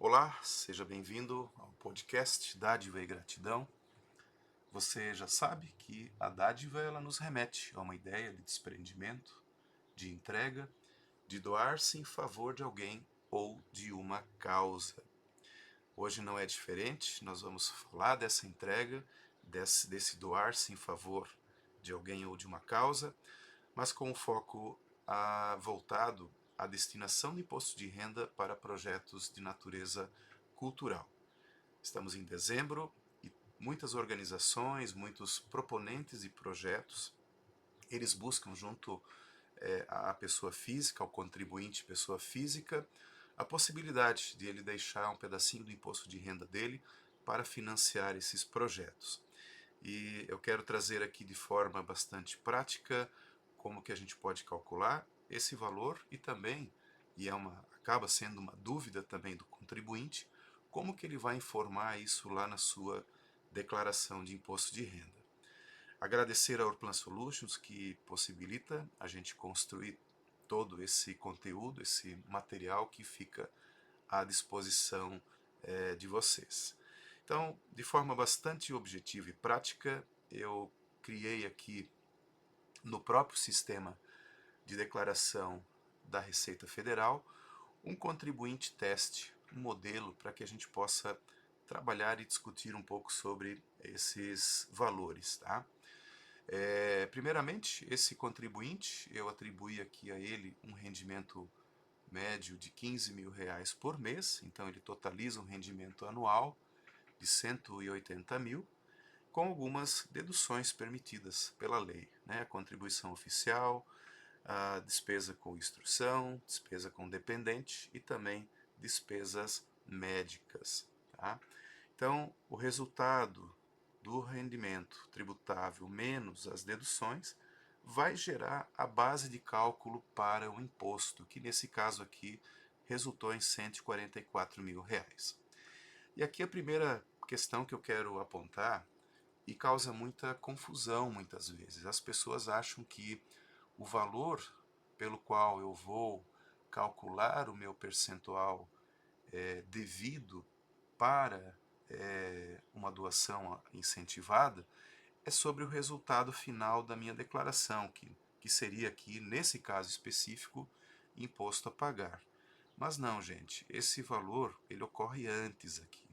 Olá, seja bem-vindo ao podcast Dádiva e Gratidão. Você já sabe que a dádiva ela nos remete a uma ideia de desprendimento, de entrega, de doar-se em favor de alguém ou de uma causa. Hoje não é diferente, nós vamos falar dessa entrega, desse doar-se em favor de alguém ou de uma causa, mas com o foco voltado à destinação de imposto de renda para projetos de natureza cultural. Estamos em dezembro e muitas organizações, muitos proponentes de projetos, eles buscam junto à pessoa física, ao contribuinte pessoa física, a possibilidade de ele deixar um pedacinho do imposto de renda dele para financiar esses projetos. E eu quero trazer aqui de forma bastante prática como que a gente pode calcular esse valor e também, acaba sendo uma dúvida também do contribuinte, como que ele vai informar isso lá na sua declaração de imposto de renda. Agradecer a Orplan Solutions que possibilita a gente construir todo esse conteúdo, esse material que fica à disposição de vocês. Então, de forma bastante objetiva e prática, eu criei aqui no próprio sistema de declaração da Receita Federal um contribuinte teste, um modelo para que a gente possa trabalhar e discutir um pouco sobre esses valores, tá? Primeiramente, esse contribuinte, eu atribuí aqui a ele um rendimento médio de R$ 15.000 por mês, então ele totaliza um rendimento anual de 180 mil, com algumas deduções permitidas pela lei, né? A contribuição oficial, a despesa com instrução, despesa com dependente e também despesas médicas. Tá? Então, o resultado do rendimento tributável menos as deduções vai gerar a base de cálculo para o imposto, que nesse caso aqui resultou em R$ 144 mil. E aqui a primeira questão que eu quero apontar e causa muita confusão muitas vezes. As pessoas acham que o valor pelo qual eu vou calcular o meu percentual devido para uma doação incentivada é sobre o resultado final da minha declaração, que seria aqui, nesse caso específico, imposto a pagar. Mas não, gente, esse valor ele ocorre antes aqui.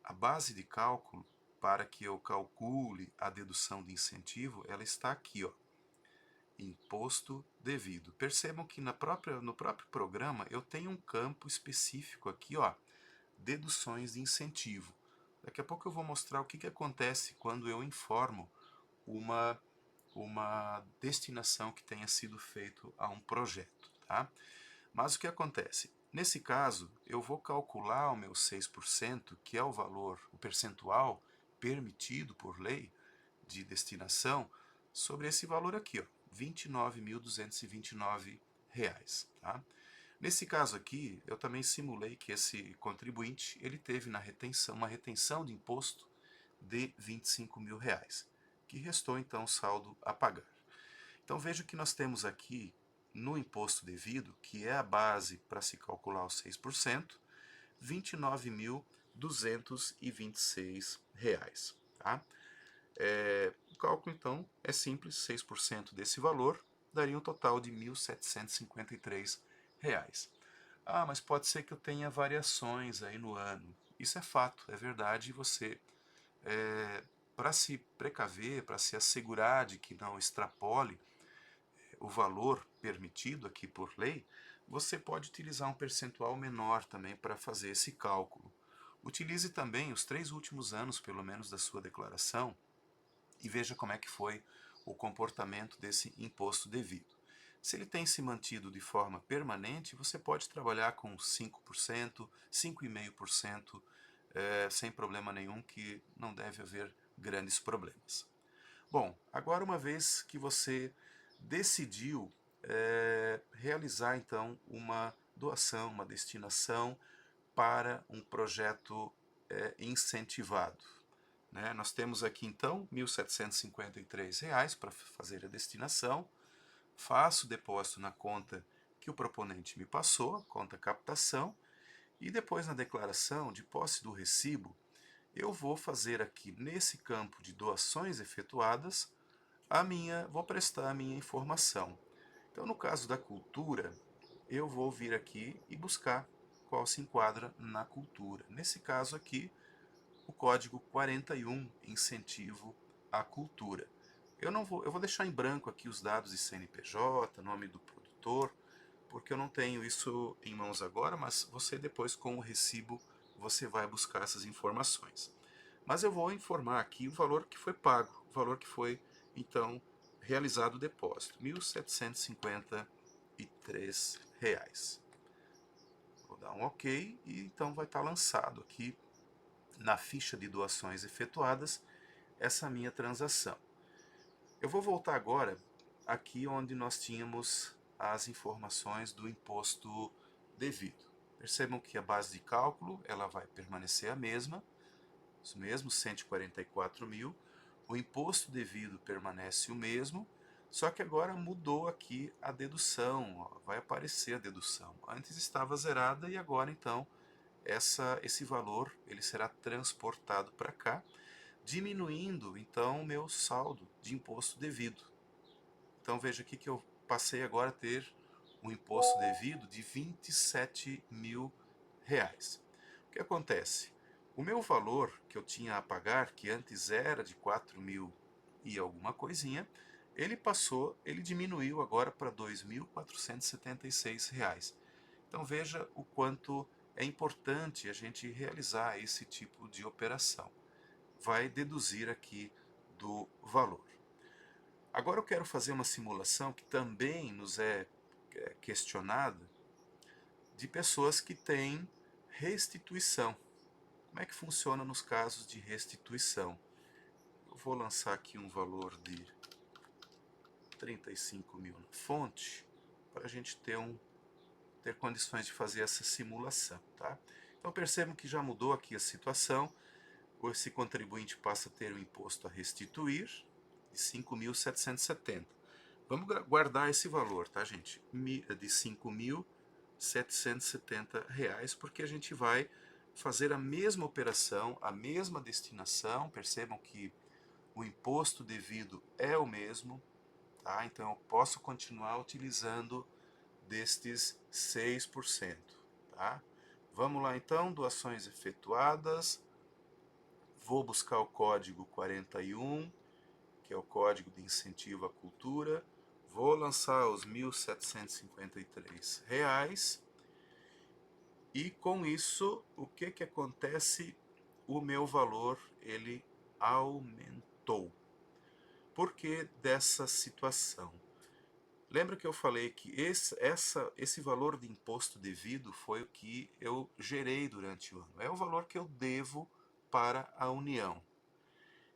A base de cálculo para que eu calcule a dedução de incentivo, ela está aqui, ó, imposto devido. Percebam que no próprio programa eu tenho um campo específico aqui, ó, deduções de incentivo. Daqui a pouco eu vou mostrar o que acontece quando eu informo uma destinação que tenha sido feito a um projeto. Tá? Mas o que acontece? Nesse caso, eu vou calcular o meu 6%, que é o valor, o percentual permitido por lei de destinação, sobre esse valor aqui, ó, R$ 29.229. Tá? Nesse caso aqui, eu também simulei que esse contribuinte ele teve uma retenção de imposto de R$ 25 mil, que restou então o saldo a pagar. Então veja que nós temos aqui no imposto devido, que é a base para se calcular os 6%, R$ 29.226. Tá? O cálculo então é simples, 6% desse valor daria um total de R$ 1.753. Ah, mas pode ser que eu tenha variações aí no ano. Isso é fato, é verdade, e você, para se precaver, para se assegurar de que não extrapole o valor permitido aqui por lei, você pode utilizar um percentual menor também para fazer esse cálculo. Utilize também os 3 últimos anos, pelo menos, da sua declaração e veja como é que foi o comportamento desse imposto devido. Se ele tem se mantido de forma permanente, você pode trabalhar com 5%, 5,5%, sem problema nenhum, que não deve haver grandes problemas. Bom, agora uma vez que você decidiu realizar então uma doação, uma destinação para um projeto incentivado. Né? Nós temos aqui então R$ 1.753 para fazer a destinação, faço o depósito na conta que o proponente me passou, conta captação, E depois na declaração de posse do recibo, eu vou fazer aqui nesse campo de doações efetuadas, vou prestar a minha informação. Então, no caso da cultura, eu vou vir aqui e buscar qual se enquadra na cultura. Nesse caso aqui, o código 41, incentivo à cultura. Eu vou deixar em branco aqui os dados de CNPJ, nome do produtor, porque eu não tenho isso em mãos agora, mas você depois com o recibo você vai buscar essas informações. Mas eu vou informar aqui o valor que foi pago, o valor que foi então realizado o depósito, R$ 1.753. Vou dar um OK e então vai estar lançado aqui na ficha de doações efetuadas essa minha transação. Eu vou voltar agora aqui onde nós tínhamos as informações do imposto devido. Percebam que a base de cálculo ela vai permanecer a mesma, os mesmos 144 mil. O imposto devido permanece o mesmo, só que agora mudou aqui a dedução, ó, vai aparecer a dedução. Antes estava zerada e agora então esse valor ele será transportado para cá, diminuindo então o meu saldo de imposto devido. Então veja aqui que eu passei agora a ter um imposto devido de R$ 27 mil. O que acontece? O meu valor que eu tinha a pagar, que antes era de 4 mil e alguma coisinha, ele diminuiu agora para R$ 2.476. Então veja o quanto é importante a gente realizar esse tipo de operação. Vai deduzir aqui do valor. Agora eu quero fazer uma simulação que também nos é questionada de pessoas que têm restituição. Como é que funciona nos casos de restituição? Eu vou lançar aqui um valor de 35 mil na fonte para a gente ter condições de fazer essa simulação, tá? Então percebam que já mudou aqui a situação. Esse contribuinte passa a ter o imposto a restituir de 5.770. Vamos guardar esse valor, tá, gente? De R$ 5.770, porque a gente vai fazer a mesma operação, a mesma destinação. Percebam que o imposto devido é o mesmo, tá? Então eu posso continuar utilizando destes 6%, tá? Vamos lá então, doações efetuadas. Vou buscar o código 41, que é o código de incentivo à cultura. Vou lançar os R$ 1.753. E com isso, o que acontece? O meu valor ele aumentou. Por que dessa situação? Lembra que eu falei que esse valor de imposto devido foi o que eu gerei durante o ano. É o valor que eu devo para a União.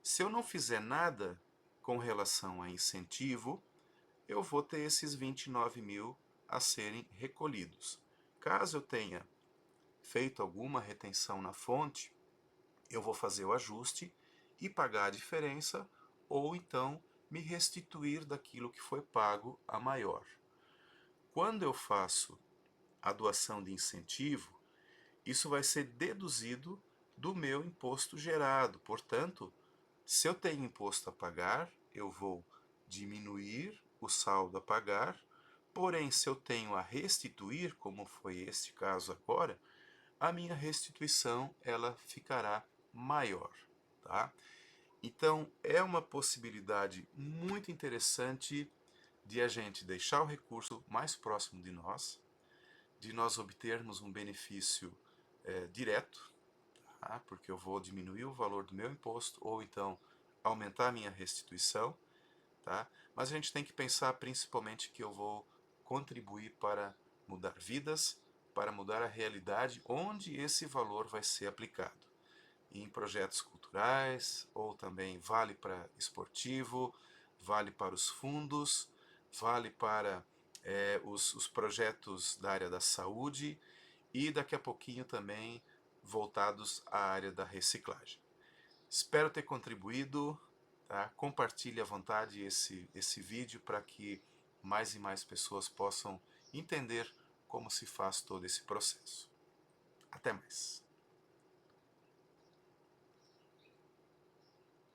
Se eu não fizer nada com relação a incentivo, eu vou ter esses 29 mil a serem recolhidos. Caso eu tenha feito alguma retenção na fonte, eu vou fazer o ajuste e pagar a diferença, ou então me restituir daquilo que foi pago a maior. Quando eu faço a doação de incentivo, isso vai ser deduzido do meu imposto gerado. Portanto, se eu tenho imposto a pagar, eu vou diminuir o saldo a pagar, porém, se eu tenho a restituir, como foi este caso agora, a minha restituição ela ficará maior, tá? Então, é uma possibilidade muito interessante de a gente deixar o recurso mais próximo de nós obtermos um benefício direto, tá? Porque eu vou diminuir o valor do meu imposto ou então aumentar a minha restituição, tá? Mas a gente tem que pensar principalmente que eu vou contribuir para mudar vidas, para mudar a realidade onde esse valor vai ser aplicado. Em projetos culturais, ou também vale para esportivo, vale para os fundos, vale para os projetos da área da saúde e daqui a pouquinho também voltados à área da reciclagem. Espero ter contribuído, tá? Compartilhe à vontade esse vídeo para que mais e mais pessoas possam entender como se faz todo esse processo. Até Até mais.